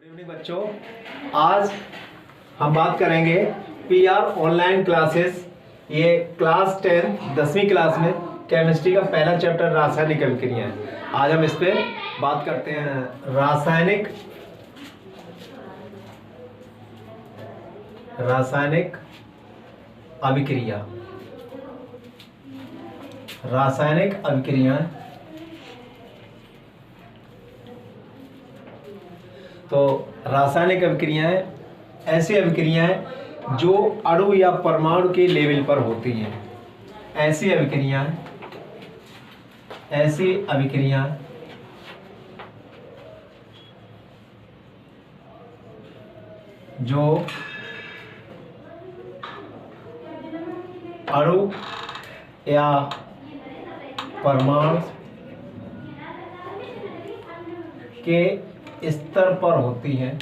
Good evening बच्चों, आज हम बात करेंगे पीआर ऑनलाइन क्लासेस। ये क्लास 10 10वीं क्लास में केमिस्ट्री का पहला चैप्टर रासायनिक अभिक्रियाएं है। आज हम इस पे बात करते हैं रासायनिक अभिक्रिया। रासायनिक अभिक्रियाएं तो रासायनिक अभिक्रियाएं ऐसी अभिक्रियाएं जो अणु या परमाणु के लेवल पर होती हैं। ऐसी अभिक्रियाएं जो अणु या परमाणु के स्तर पर होती हैं,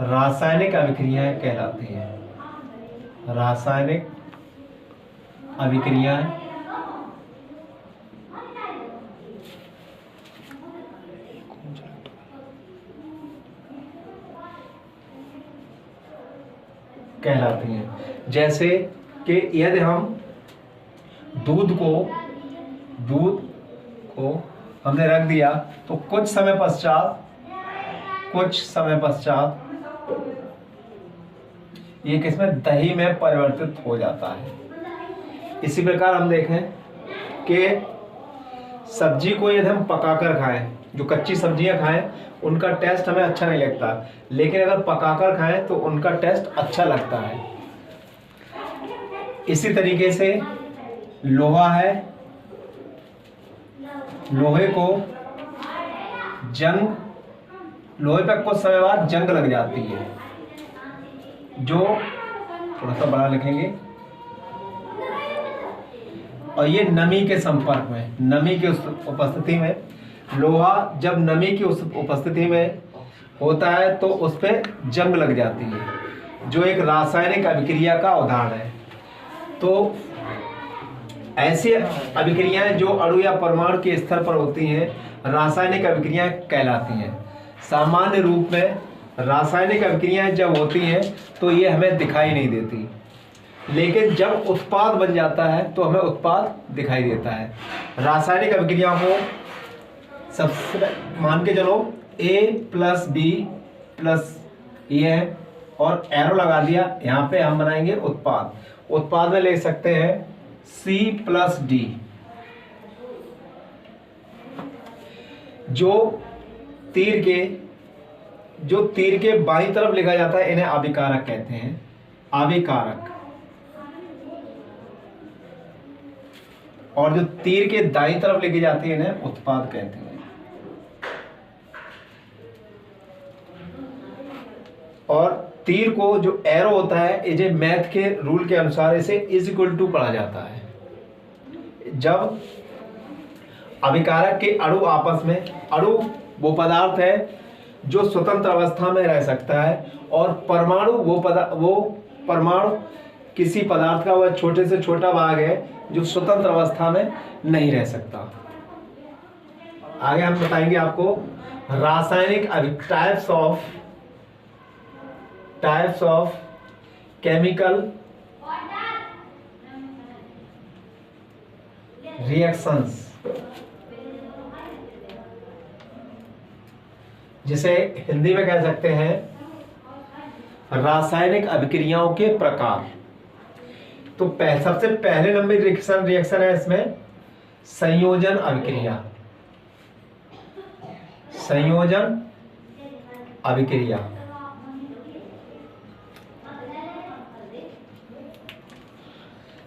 रासायनिक अभिक्रियाएं कहलाती हैं। रासायनिक अभिक्रियाएं कहलाती हैं। जैसे कि यदि हम दूध को हमने रख दिया तो कुछ समय पश्चात ये किसमें दही में परिवर्तित हो जाता है। इसी प्रकार हम देखें कि सब्जी को यदि हम पकाकर खाएं, जो कच्ची सब्जियां खाएं उनका टेस्ट हमें अच्छा नहीं लगता, लेकिन अगर पकाकर खाएं तो उनका टेस्ट अच्छा लगता है। इसी तरीके से लोहा है, लोहे पर कुछ समय बाद जंग लग जाती है, जो थोड़ा सा बड़ा लिखेंगे, और ये नमी के संपर्क में, नमी की उपस्थिति में, लोहा जब नमी की उपस्थिति में होता है तो उस पर जंग लग जाती है, जो एक रासायनिक अभिक्रिया का उदाहरण है। तो ऐसी अभिक्रियाएं जो अणु या परमाणु के स्तर पर होती हैं रासायनिक अभिक्रियाएं कहलाती हैं। सामान्य रूप में रासायनिक अभिक्रियाएं जब होती हैं तो ये हमें दिखाई नहीं देती, लेकिन जब उत्पाद बन जाता है तो हमें उत्पाद दिखाई देता है। रासायनिक अभिक्रियाओं को सबसे मान के चलो A+B+ ये है और एरो लगा दिया, यहाँ पे हम बनाएंगे उत्पाद में ले सकते हैं C+D। जो तीर के बाईं तरफ लिखा जाता है इन्हें अभिकारक कहते हैं, अभिकारक। और जो तीर के दाईं तरफ लिखी जाती है इन्हें उत्पाद कहते हैं। और तीर को जो एरो होता है इसे मैथ के रूल के अनुसार इसे = पढ़ा जाता है। जब अभिकारक के अणु आपस में, अणु वो पदार्थ है जो स्वतंत्र अवस्था में रह सकता है, और परमाणु वो परमाणु किसी पदार्थ का वह छोटे से छोटा भाग है जो स्वतंत्र अवस्था में नहीं रह सकता। आगे हम बताएंगे आपको रासायनिक टाइप्स ऑफ केमिकल रिएक्शंस, जिसे हिंदी में कह सकते हैं रासायनिक अभिक्रियाओं के प्रकार। तो सबसे पहले नंबर रिएक्शन है इसमें संयोजन अभिक्रिया।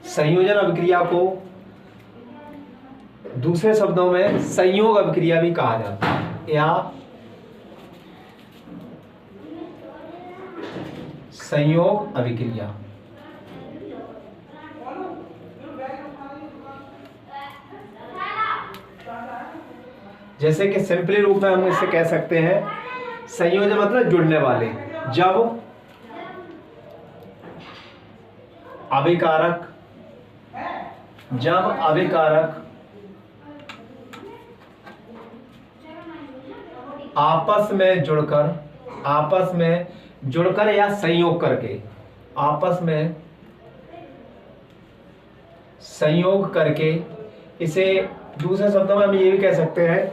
संयोजन अभिक्रिया को दूसरे शब्दों में संयोग अभिक्रिया भी कहा जाता है, या संयोग अभिक्रिया। जैसे कि सिंपली रूप में हम इसे कह सकते हैं संयोजन मतलब जुड़ने वाले। जब अभिकारक जब अभिकारक आपस में जुड़कर या संयोग करके, आपस में संयोग करके, इसे दूसरे शब्दों में हम ये भी कह सकते हैं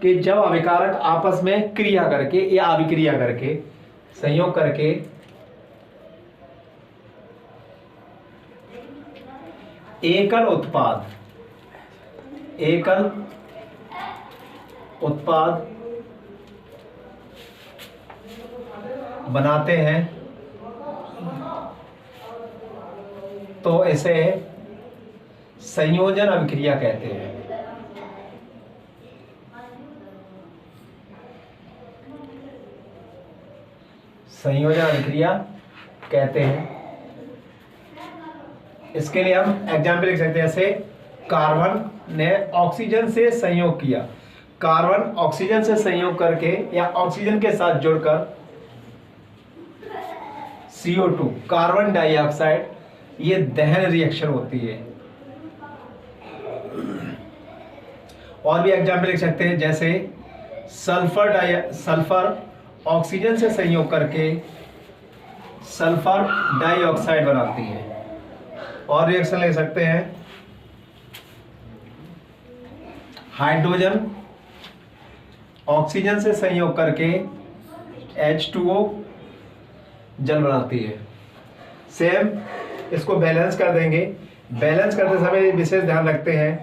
कि जब अभिकारक आपस में क्रिया करके या अभिक्रिया करके, संयोग करके एकल उत्पाद बनाते हैं तो इसे संयोजन अभिक्रिया कहते हैं। संयोजन अभिक्रिया कहते हैं। इसके लिए हम एग्जाम्पल लिख सकते हैं, जैसे कार्बन ने ऑक्सीजन से संयोग किया, कार्बन ऑक्सीजन से संयोग करके या ऑक्सीजन के साथ जुड़कर CO2 कार्बन डाइऑक्साइड, ये दहन रिएक्शन होती है। और भी एग्जाम्पल लिख सकते हैं, जैसे सल्फर ऑक्सीजन से संयोग करके सल्फर डाइऑक्साइड बनाती है। और रिएक्शन ले सकते हैं, हाइड्रोजन ऑक्सीजन से संयोग करके H2O जल बनाती है। सेम इसको बैलेंस कर देंगे। बैलेंस करते समय विशेष ध्यान रखते हैं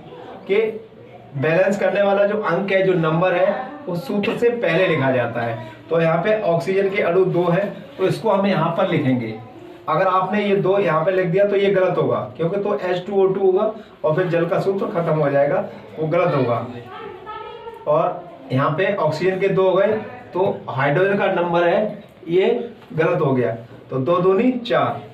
कि बैलेंस करने वाला जो अंक है, जो नंबर है, उस सूत्र से पहले लिखा जाता है। तो यहाँ पे ऑक्सीजन के अणु 2 है, तो इसको हम यहाँ पर लिखेंगे। अगर आपने ये 2 यहाँ पे लिख दिया तो ये गलत होगा, क्योंकि तो H2O2 होगा और फिर जल का सूत्र खत्म हो जाएगा, वो गलत होगा। और यहाँ पे ऑक्सीजन के 2 हो गए, तो हाइड्रोजन का नंबर है, ये गलत हो गया। तो 2 दूनी 4।